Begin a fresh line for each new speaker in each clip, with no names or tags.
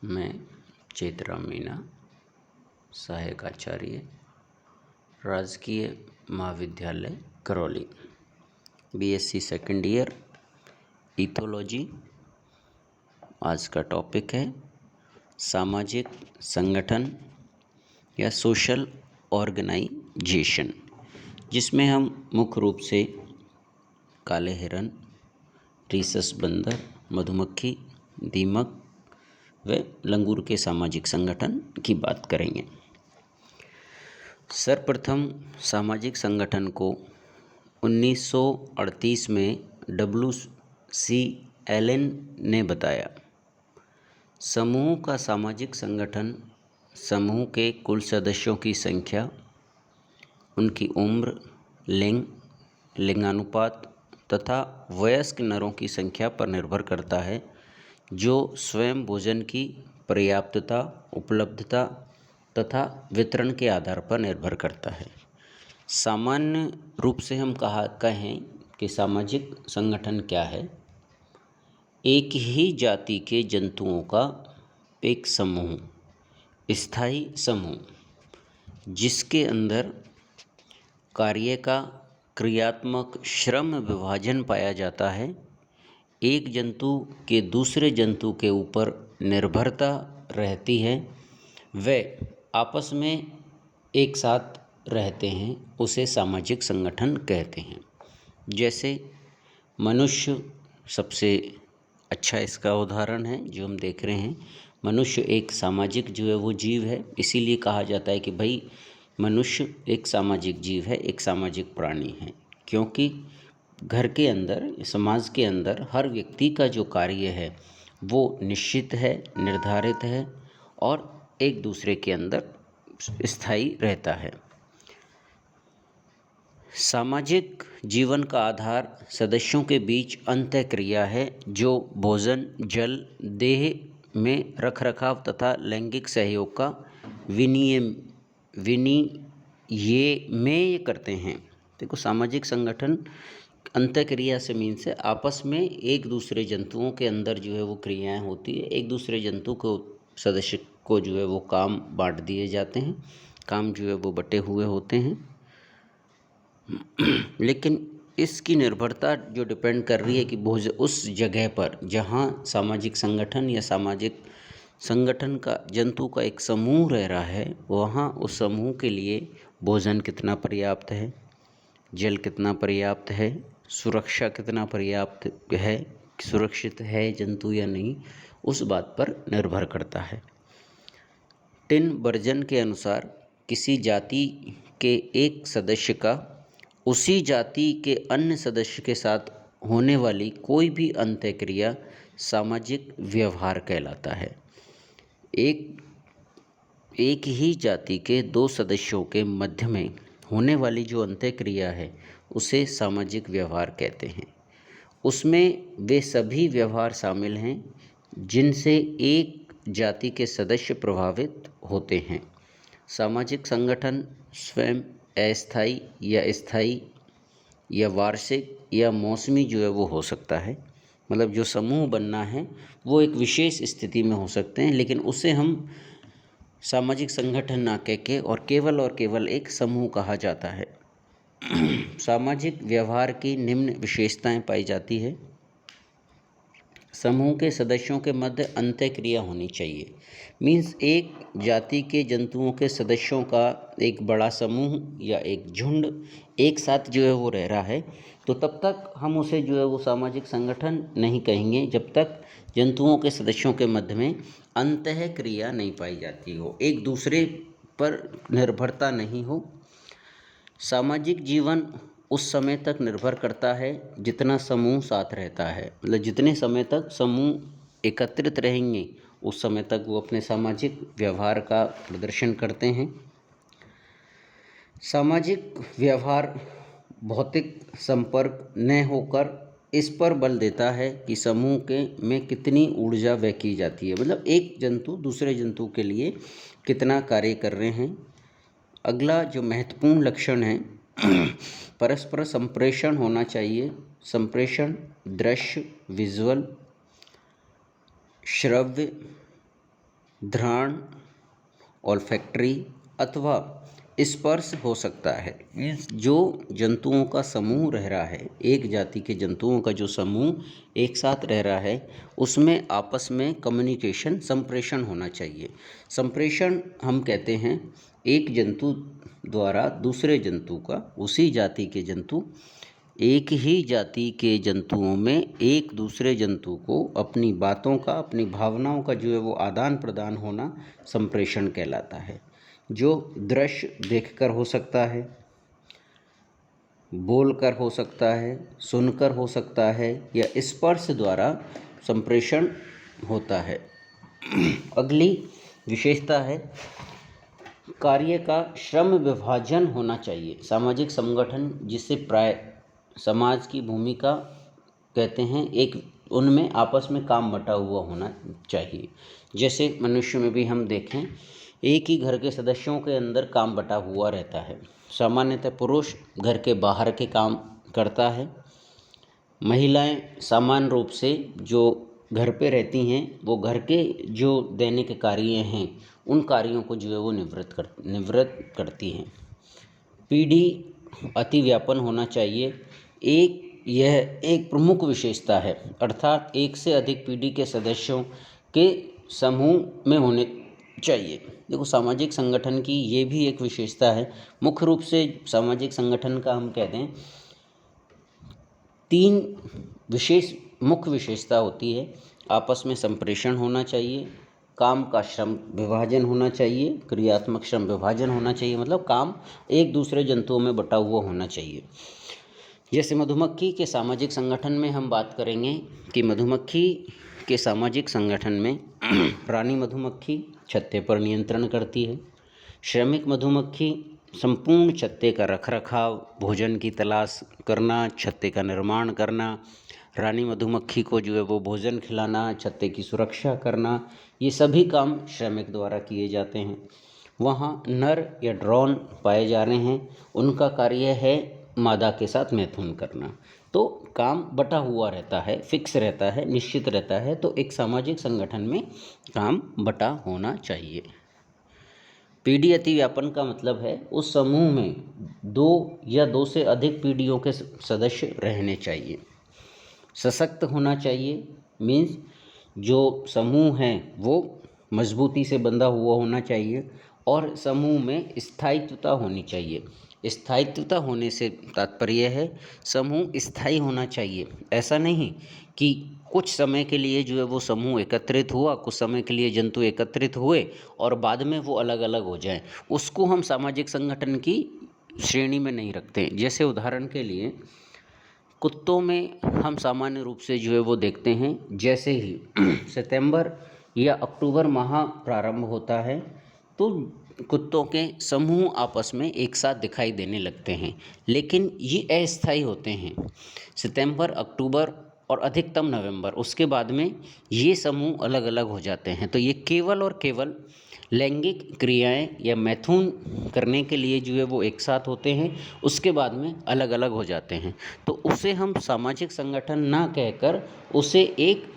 मैं चेतराम मीना, सहायक आचार्य, राजकीय महाविद्यालय Karauli, BSc second year, ethology. आज का टॉपिक है सामाजिक संगठन या सोशल ऑर्गेनाइजेशन, जिसमें हम मुख्य रूप से काले हिरन, रीसस बंदर, मधुमक्खी, दीमक व लंगूर के सामाजिक संगठन की बात करेंगे। सर्वप्रथम सामाजिक संगठन को 1938 में W.C. एलन ने बताया। समूह का सामाजिक संगठन समूह के कुल सदस्यों की संख्या, उनकी उम्र, लिंग, लिंगानुपात तथा वयस्क नरों की संख्या पर निर्भर करता है, जो स्वयं भोजन की पर्याप्तता, उपलब्धता तथा वितरण के आधार पर निर्भर करता है। सामान्य रूप से हम कहें कि सामाजिक संगठन क्या है? एक ही जाति के जंतुओं का एक समूह, स्थायी समूह, जिसके अंदर कार्य का क्रियात्मक श्रम विभाजन पाया जाता है, एक जंतु के दूसरे जंतु के ऊपर निर्भरता रहती है, वे आपस में एक साथ रहते हैं, उसे सामाजिक संगठन कहते हैं। जैसे मनुष्य सबसे अच्छा इसका उदाहरण है जो हम देख रहे हैं। मनुष्य एक सामाजिक जो है वो जीव है, इसीलिए कहा जाता है कि भाई मनुष्य एक सामाजिक जीव है, एक सामाजिक प्राणी है, क्योंकि घर के अंदर, समाज के अंदर हर व्यक्ति का जो कार्य है वो निश्चित है, निर्धारित है और एक दूसरे के अंदर स्थायी रहता है। सामाजिक जीवन का आधार सदस्यों के बीच अंतःक्रिया है, जो भोजन, जल, देह में रखरखाव तथा लैंगिक सहयोग का विनिमय करते हैं। देखो, सामाजिक संगठन अंतःक्रिया से मीन से आपस में एक दूसरे जंतुओं के अंदर जो है वो क्रियाएं होती है। एक दूसरे जंतु को, सदस्य को जो है वो काम बांट दिए जाते हैं, काम जो है वो बटे हुए होते हैं। लेकिन इसकी निर्भरता जो डिपेंड कर रही है कि उस जगह पर जहाँ सामाजिक संगठन या सामाजिक संगठन का जंतु का एक समूह रह रहा है, वहाँ उस समूह के लिए भोजन कितना पर्याप्त है, जल कितना पर्याप्त है, सुरक्षा कितना पर्याप्त है, सुरक्षित है जंतु या नहीं, उस बात पर निर्भर करता है। टिन बर्जन के अनुसार किसी जाति के एक सदस्य का उसी जाति के अन्य सदस्य के साथ होने वाली कोई भी अंतःक्रिया सामाजिक व्यवहार कहलाता है। एक ही जाति के दो सदस्यों के मध्य में होने वाली जो अंतःक्रिया है उसे सामाजिक व्यवहार कहते हैं। उसमें वे सभी व्यवहार शामिल हैं जिनसे एक जाति के सदस्य प्रभावित होते हैं। सामाजिक संगठन स्वयं अस्थायी या स्थायी या वार्षिक या मौसमी जो है वो हो सकता है। मतलब जो समूह बनना है वो एक विशेष स्थिति में हो सकते हैं, लेकिन उसे हम सामाजिक संगठन ना कह के और केवल एक समूह कहा जाता है। सामाजिक व्यवहार की निम्न विशेषताएं पाई जाती है। समूह के सदस्यों के मध्य अंतःक्रिया होनी चाहिए। मीन्स एक जाति के जंतुओं के सदस्यों का एक बड़ा समूह या एक झुंड एक साथ जो है वो रह रहा है, तो तब तक हम उसे जो है वो सामाजिक संगठन नहीं कहेंगे जब तक जंतुओं के सदस्यों के मध्य में अंतःक्रिया नहीं पाई जाती हो, एक दूसरे पर निर्भरता नहीं हो। सामाजिक जीवन उस समय तक निर्भर करता है जितना समूह साथ रहता है। मतलब जितने समय तक समूह एकत्रित रहेंगे उस समय तक वो अपने सामाजिक व्यवहार का प्रदर्शन करते हैं। सामाजिक व्यवहार भौतिक संपर्क न होकर इस पर बल देता है कि समूह के में कितनी ऊर्जा व्यय की जाती है। मतलब एक जंतु दूसरे जंतु के लिए कितना कार्य कर रहे हैं। अगला जो महत्वपूर्ण लक्षण है, परस्पर संप्रेषण होना चाहिए। संप्रेषण दृश्य, विजुअल, श्रव्य घ्राण, ऑल्फैक्टरी अथवा स्पर्श हो सकता है। मीन्स जो जंतुओं का समूह रह रहा है, एक जाति के जंतुओं का जो समूह एक साथ रह रहा है, उसमें आपस में कम्युनिकेशन, संप्रेषण होना चाहिए। संप्रेषण हम कहते हैं एक जंतु द्वारा दूसरे जंतु का, उसी जाति के जंतु एक ही जाति के जंतुओं में एक दूसरे जंतु को अपनी बातों का, अपनी भावनाओं का जो है वो आदान प्रदान होना संप्रेषण कहलाता है। जो दृश्य देखकर हो सकता है, बोलकर हो सकता है, सुनकर हो सकता है या स्पर्श द्वारा संप्रेषण होता है। अगली विशेषता है कार्य का श्रम विभाजन होना चाहिए। सामाजिक संगठन जिसे प्राय समाज की भूमिका कहते हैं, एक उनमें आपस में काम बटा हुआ होना चाहिए। जैसे मनुष्य में भी हम देखें, एक ही घर के सदस्यों के अंदर काम बटा हुआ रहता है। सामान्यतः पुरुष घर के बाहर के काम करता है, महिलाएं सामान्य रूप से जो घर पे रहती हैं वो घर के जो दैनिक कार्य हैं उन कार्यों को जो है वो निवृत्त करती हैं। पीढ़ी अति व्यापन होना चाहिए। यह एक प्रमुख विशेषता है, अर्थात एक से अधिक पीढ़ी के सदस्यों के समूह में होने चाहिए। देखो, सामाजिक संगठन की ये भी एक विशेषता है। मुख्य रूप से सामाजिक संगठन का हम कहते हैं 3 मुख्य विशेषता होती है। आपस में संप्रेषण होना चाहिए, काम का श्रम विभाजन होना चाहिए, क्रियात्मक श्रम विभाजन होना चाहिए, मतलब काम एक दूसरे जंतुओं में बटा हुआ होना चाहिए। जैसे मधुमक्खी के सामाजिक संगठन में हम बात करेंगे कि मधुमक्खी के सामाजिक संगठन में रानी मधुमक्खी छत्ते पर नियंत्रण करती है। श्रमिक मधुमक्खी संपूर्ण छत्ते का रखरखाव, भोजन की तलाश करना, छत्ते का निर्माण करना, रानी मधुमक्खी को जो है वो भोजन खिलाना, छत्ते की सुरक्षा करना, ये सभी काम श्रमिक द्वारा किए जाते हैं। वहाँ नर या ड्रोन पाए जा रहे हैं, उनका कार्य है मादा के साथ मैथुन करना। तो काम बटा हुआ रहता है, फिक्स रहता है, निश्चित रहता है। तो एक सामाजिक संगठन में काम बटा होना चाहिए। पीढ़ी अति व्यापन का मतलब है उस समूह में 2 या 2 से अधिक पीढ़ियों के सदस्य रहने चाहिए। सशक्त होना चाहिए, मीन्स जो समूह है वो मजबूती से बंधा हुआ होना चाहिए और समूह में स्थायित्वता होनी चाहिए। स्थायित्वता होने से तात्पर्य है समूह स्थायी होना चाहिए। ऐसा नहीं कि कुछ समय के लिए जो है वो समूह एकत्रित हुआ, कुछ समय के लिए जंतु एकत्रित हुए और बाद में वो अलग अलग हो जाएं, उसको हम सामाजिक संगठन की श्रेणी में नहीं रखते। जैसे उदाहरण के लिए कुत्तों में हम सामान्य रूप से जो है वो देखते हैं, जैसे ही सितंबर या अक्टूबर माह प्रारंभ होता है तो कुत्तों के समूह आपस में एक साथ दिखाई देने लगते हैं, लेकिन ये अस्थायी होते हैं। सितंबर, अक्टूबर और अधिकतम नवंबर, उसके बाद में ये समूह अलग अलग हो जाते हैं। तो ये केवल और केवल लैंगिक क्रियाएं या मैथुन करने के लिए जो है वो एक साथ होते हैं, उसके बाद में अलग अलग हो जाते हैं। तो उसे हम सामाजिक संगठन ना कहकर उसे एक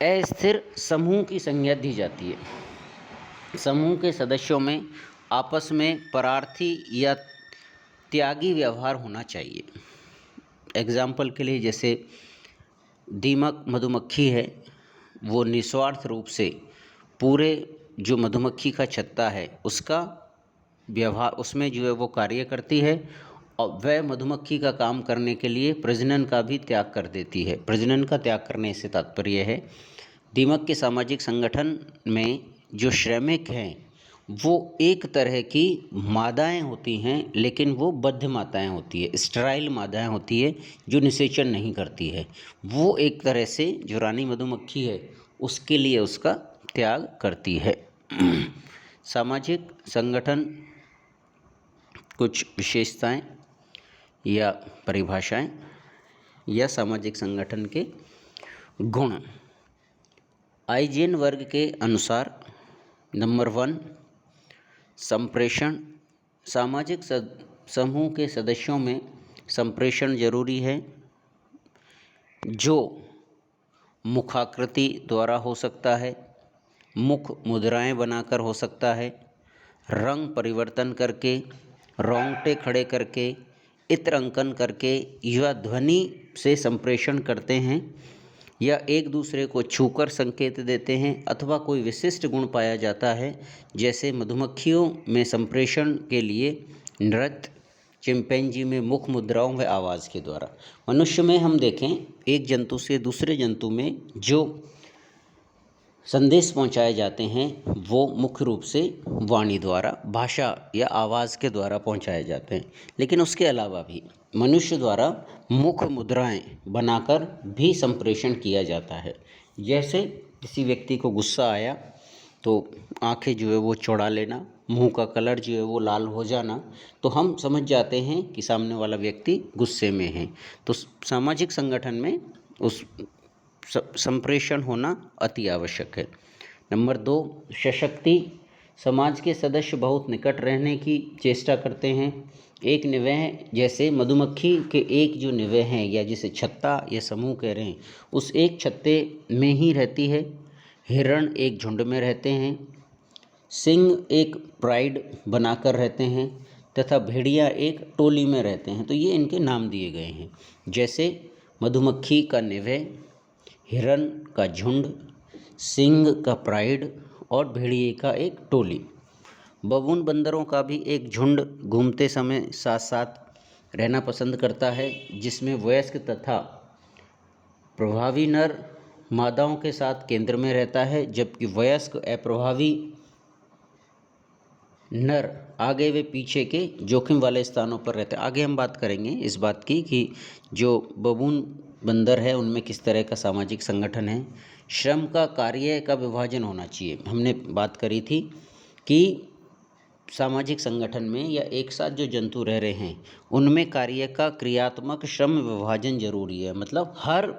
अस्थिर समूह की संज्ञा दी जाती है। समूह के सदस्यों में आपस में परार्थी या त्यागी व्यवहार होना चाहिए। एग्जाम्पल के लिए, जैसे दीमक मधुमक्खी है, वो निस्वार्थ रूप से पूरे जो मधुमक्खी का छत्ता है उसका व्यवहार, उसमें जो है वो कार्य करती है और वह मधुमक्खी का काम करने के लिए प्रजनन का भी त्याग कर देती है। प्रजनन का त्याग करने से तात्पर्य है दीमक के सामाजिक संगठन में जो श्रमिक हैं वो एक तरह की मादाएं होती हैं, लेकिन वो बद्ध माताएं होती है, स्टेराइल मादाएं होती है जो निषेचन नहीं करती है। वो एक तरह से जो रानी मधुमक्खी है उसके लिए उसका त्याग करती है। सामाजिक संगठन कुछ विशेषताएं या परिभाषाएं या सामाजिक संगठन के गुण। आइजेन वर्ग के अनुसार नंबर 1, संप्रेषण। सामाजिक समूह के सदस्यों में संप्रेषण जरूरी है, जो मुखाकृति द्वारा हो सकता है, मुख मुद्राएं बनाकर हो सकता है, रंग परिवर्तन करके, रोंगटे खड़े करके, इत्र अंकन करके या ध्वनि से संप्रेषण करते हैं, या एक दूसरे को छूकर संकेत देते हैं, अथवा कोई विशिष्ट गुण पाया जाता है, जैसे मधुमक्खियों में संप्रेषण के लिए नृत्य, चिंपैंजी में मुख मुद्राओं व आवाज़ के द्वारा। मनुष्य में हम देखें, एक जंतु से दूसरे जंतु में जो संदेश पहुंचाए जाते हैं वो मुख्य रूप से वाणी द्वारा, भाषा या आवाज़ के द्वारा पहुंचाए जाते हैं, लेकिन उसके अलावा भी मनुष्य द्वारा मुख मुद्राएं बनाकर भी संप्रेषण किया जाता है। जैसे किसी व्यक्ति को गुस्सा आया तो आंखें जो है वो चौड़ा लेना, मुंह का कलर जो है वो लाल हो जाना, तो हम समझ जाते हैं कि सामने वाला व्यक्ति गुस्से में है। तो सामाजिक संगठन में उस संप्रेषण होना अति आवश्यक है। नंबर 2, सशक्ति। समाज के सदस्य बहुत निकट रहने की चेष्टा करते हैं। एक निवह, जैसे मधुमक्खी के एक जो निवह हैं या जिसे छत्ता या समूह कह रहे हैं, उस एक छत्ते में ही रहती है। हिरण एक झुंड में रहते हैं। सिंह एक प्राइड बनाकर रहते हैं तथा भेड़िया एक टोली में रहते हैं। तो ये इनके नाम दिए गए हैं, जैसे मधुमक्खी का निवह, हिरन का झुंड, सिंह का प्राइड और भेड़िए का एक टोली। बबून बंदरों का भी एक झुंड घूमते समय साथ साथ रहना पसंद करता है, जिसमें वयस्क तथा प्रभावी नर मादाओं के साथ केंद्र में रहता है, जबकि वयस्क अप्रभावी नर आगे व पीछे के जोखिम वाले स्थानों पर रहते हैं। आगे हम बात करेंगे इस बात की कि जो बबून बंदर है उनमें किस तरह का सामाजिक संगठन है। श्रम का कार्य का विभाजन होना चाहिए। हमने बात करी थी कि सामाजिक संगठन में या एक साथ जो जंतु रह रहे हैं उनमें कार्य का क्रियात्मक श्रम विभाजन जरूरी है। मतलब हर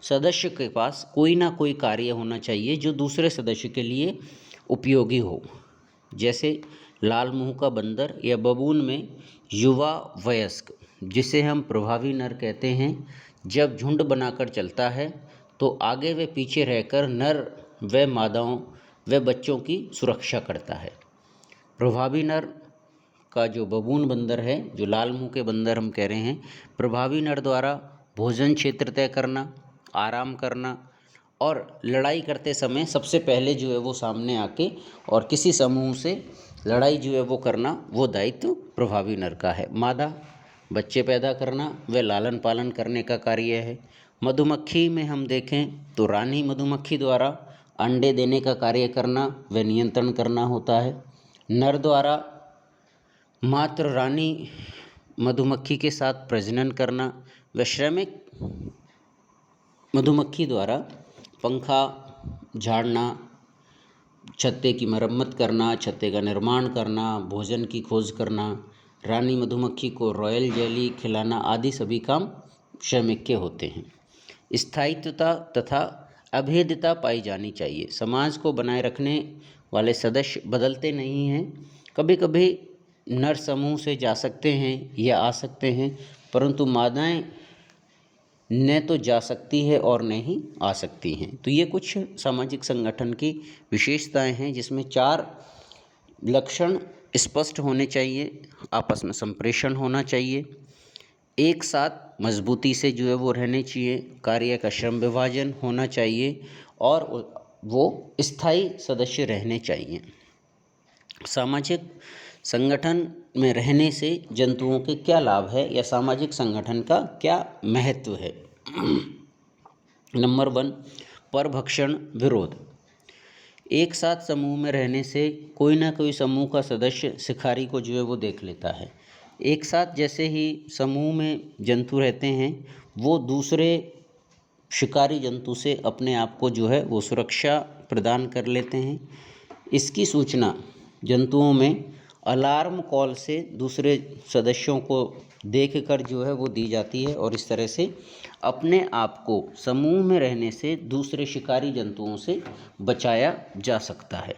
सदस्य के पास कोई ना कोई कार्य होना चाहिए जो दूसरे सदस्य के लिए उपयोगी हो। जैसे लाल मुंह का बंदर या बबून में युवा वयस्क, जिसे हम प्रभावी नर कहते हैं, जब झुंड बनाकर चलता है तो आगे व पीछे रहकर नर व मादाओं व बच्चों की सुरक्षा करता है। प्रभावी नर का जो बबून बंदर है, जो लाल मुंह के बंदर हम कह रहे हैं, प्रभावी नर द्वारा भोजन क्षेत्र तय करना, आराम करना और लड़ाई करते समय सबसे पहले जो है वो सामने आके और किसी समूह से लड़ाई जो है वो करना, वो दायित्व प्रभावी नर का है। मादा बच्चे पैदा करना व लालन पालन करने का कार्य है। मधुमक्खी में हम देखें तो रानी मधुमक्खी द्वारा अंडे देने का कार्य करना व नियंत्रण करना होता है। नर द्वारा मात्र रानी मधुमक्खी के साथ प्रजनन करना व श्रमिक मधुमक्खी द्वारा पंखा झाड़ना, छत्ते की मरम्मत करना, छत्ते का निर्माण करना, भोजन की खोज करना, रानी मधुमक्खी को रॉयल जेली खिलाना आदि सभी काम श्रमिक के होते हैं। स्थायित्वता तथा अभेद्यता पाई जानी चाहिए। समाज को बनाए रखने वाले सदस्य बदलते नहीं हैं। कभी कभी नर समूह से जा सकते हैं या आ सकते हैं, परंतु मादाएं न तो जा सकती है और न ही आ सकती हैं। तो ये कुछ सामाजिक संगठन की विशेषताएं हैं, जिसमें 4 लक्षण स्पष्ट होने चाहिए। आपस में संप्रेषण होना चाहिए, एक साथ मजबूती से जो है वो रहने चाहिए, कार्य का श्रम विभाजन होना चाहिए और वो स्थायी सदस्य रहने चाहिए। सामाजिक संगठन में रहने से जंतुओं के क्या लाभ है या सामाजिक संगठन का क्या महत्व है। नंबर 1, परभक्षण विरोध। एक साथ समूह में रहने से कोई ना कोई समूह का सदस्य शिकारी को जो है वो देख लेता है। एक साथ जैसे ही समूह में जंतु रहते हैं, वो दूसरे शिकारी जंतु से अपने आप को जो है वो सुरक्षा प्रदान कर लेते हैं। इसकी सूचना जंतुओं में अलार्म कॉल से दूसरे सदस्यों को देखकर जो है वो दी जाती है और इस तरह से अपने आप को समूह में रहने से दूसरे शिकारी जंतुओं से बचाया जा सकता है।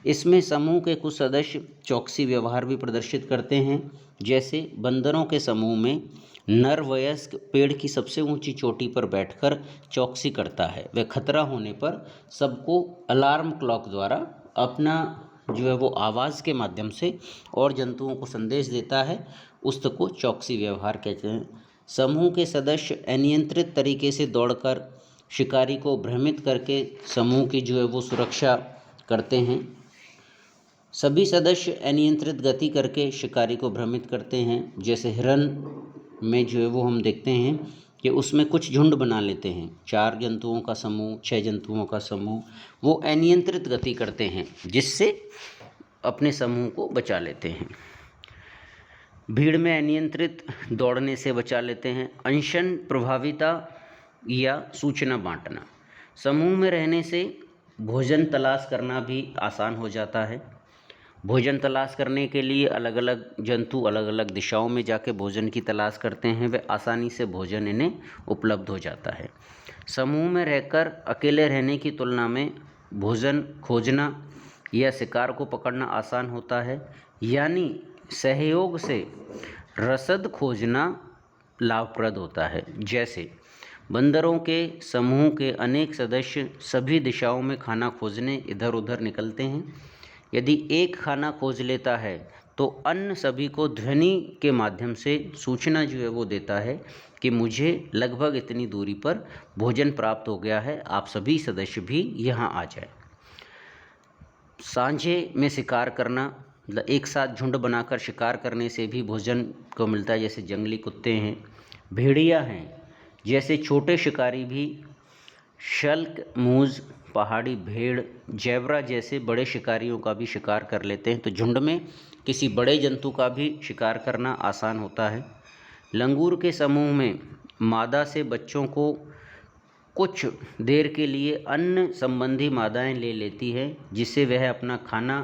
इसमें समूह के कुछ सदस्य चौकसी व्यवहार भी प्रदर्शित करते हैं। जैसे बंदरों के समूह में नर वयस्क पेड़ की सबसे ऊंची चोटी पर बैठकर चौकसी करता है। वह खतरा होने पर सबको अलार्म क्लॉक द्वारा अपना जो है वो आवाज़ के माध्यम से और जंतुओं को संदेश देता है। उस को चौकसी व्यवहार कहते हैं। समूह के सदस्य अनियंत्रित तरीके से दौड़कर शिकारी को भ्रमित करके समूह की जो है वो सुरक्षा करते हैं। सभी सदस्य अनियंत्रित गति करके शिकारी को भ्रमित करते हैं। जैसे हिरन में जो है वो हम देखते हैं कि उसमें कुछ झुंड बना लेते हैं, 4 जंतुओं का समूह, 6 जंतुओं का समूह, वो अनियंत्रित गति करते हैं जिससे अपने समूह को बचा लेते हैं। भीड़ में अनियंत्रित दौड़ने से बचा लेते हैं। अनशन प्रभाविता या सूचना बांटना। समूह में रहने से भोजन तलाश करना भी आसान हो जाता है। भोजन तलाश करने के लिए अलग अलग जंतु अलग अलग दिशाओं में जाके भोजन की तलाश करते हैं। वे आसानी से भोजन इन्हें उपलब्ध हो जाता है। समूह में रहकर अकेले रहने की तुलना में भोजन खोजना या शिकार को पकड़ना आसान होता है। यानी सहयोग से रसद खोजना लाभप्रद होता है। जैसे बंदरों के समूह के अनेक सदस्य सभी दिशाओं में खाना खोजने इधर उधर निकलते हैं। यदि एक खाना खोज लेता है तो अन्य सभी को ध्वनि के माध्यम से सूचना जो है वो देता है कि मुझे लगभग इतनी दूरी पर भोजन प्राप्त हो गया है, आप सभी सदस्य भी यहाँ आ जाए। सांझे में शिकार करना, मतलब एक साथ झुंड बनाकर शिकार करने से भी भोजन को मिलता है। जैसे जंगली कुत्ते हैं, भेड़िया हैं, जैसे छोटे शिकारी भी शल्क, मूज, पहाड़ी भेड़, जेब्रा जैसे बड़े शिकारियों का भी शिकार कर लेते हैं। तो झुंड में किसी बड़े जंतु का भी शिकार करना आसान होता है। लंगूर के समूह में मादा से बच्चों को कुछ देर के लिए अन्य संबंधी मादाएं ले लेती है जिससे वह अपना खाना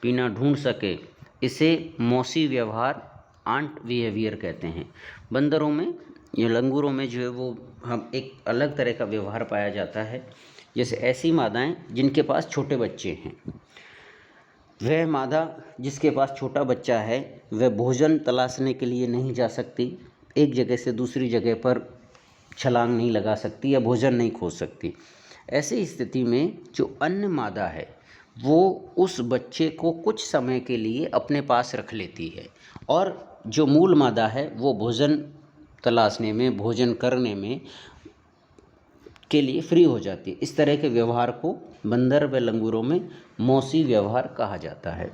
पीना ढूंढ सके। इसे मौसी व्यवहार, आंट बिहेवियर कहते हैं। बंदरों में या लंगूरों में जो है वो हम एक अलग तरह का व्यवहार पाया जाता है। जैसे ऐसी मादाएं जिनके पास छोटे बच्चे हैं, वह मादा जिसके पास छोटा बच्चा है वह भोजन तलाशने के लिए नहीं जा सकती, एक जगह से दूसरी जगह पर छलांग नहीं लगा सकती या भोजन नहीं खोज सकती। ऐसी स्थिति में जो अन्य मादा है वो उस बच्चे को कुछ समय के लिए अपने पास रख लेती है और जो मूल मादा है वो भोजन तलाशने में, भोजन करने में के लिए फ्री हो जाती है। इस तरह के व्यवहार को बंदर व लंगूरों में मौसी व्यवहार कहा जाता है।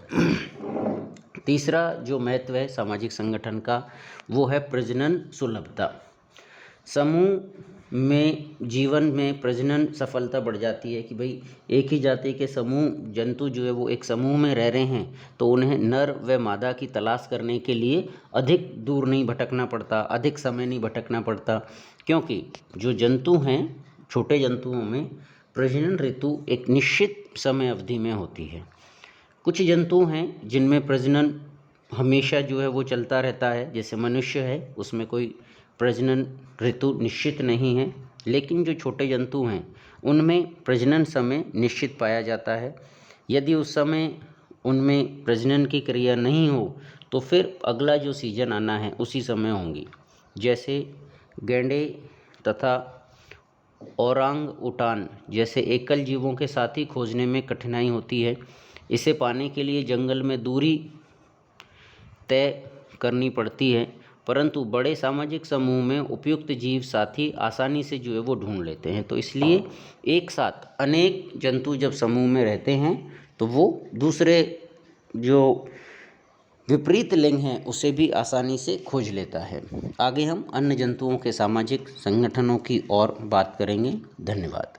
तीसरा जो महत्व है सामाजिक संगठन का वो है प्रजनन सुलभता। समूह में जीवन में प्रजनन सफलता बढ़ जाती है कि भाई एक ही जाति के समूह जंतु जो है वो एक समूह में रह रहे हैं तो उन्हें नर व मादा की तलाश करने के लिए अधिक दूर नहीं भटकना पड़ता, अधिक समय नहीं भटकना पड़ता, क्योंकि जो जंतु हैं छोटे जंतुओं में प्रजनन ऋतु एक निश्चित समय अवधि में होती है। कुछ जंतु हैं जिनमें प्रजनन हमेशा जो है वो चलता रहता है, जैसे मनुष्य है उसमें कोई प्रजनन ऋतु निश्चित नहीं है, लेकिन जो छोटे जंतु हैं उनमें प्रजनन समय निश्चित पाया जाता है। यदि उस समय उनमें प्रजनन की क्रिया नहीं हो तो फिर अगला जो सीजन आना है उसी समय होंगी। जैसे गैंडे तथा औरांग उटान जैसे एकल जीवों के साथी खोजने में कठिनाई होती है। इसे पाने के लिए जंगल में दूरी तय करनी पड़ती है, परंतु बड़े सामाजिक समूह में उपयुक्त जीव साथी आसानी से जो है वो ढूंढ लेते हैं। तो इसलिए एक साथ अनेक जंतु जब समूह में रहते हैं तो वो दूसरे जो विपरीत लिंग हैं उसे भी आसानी से खोज लेता है। आगे हम अन्य जंतुओं के सामाजिक संगठनों की और बात करेंगे। धन्यवाद।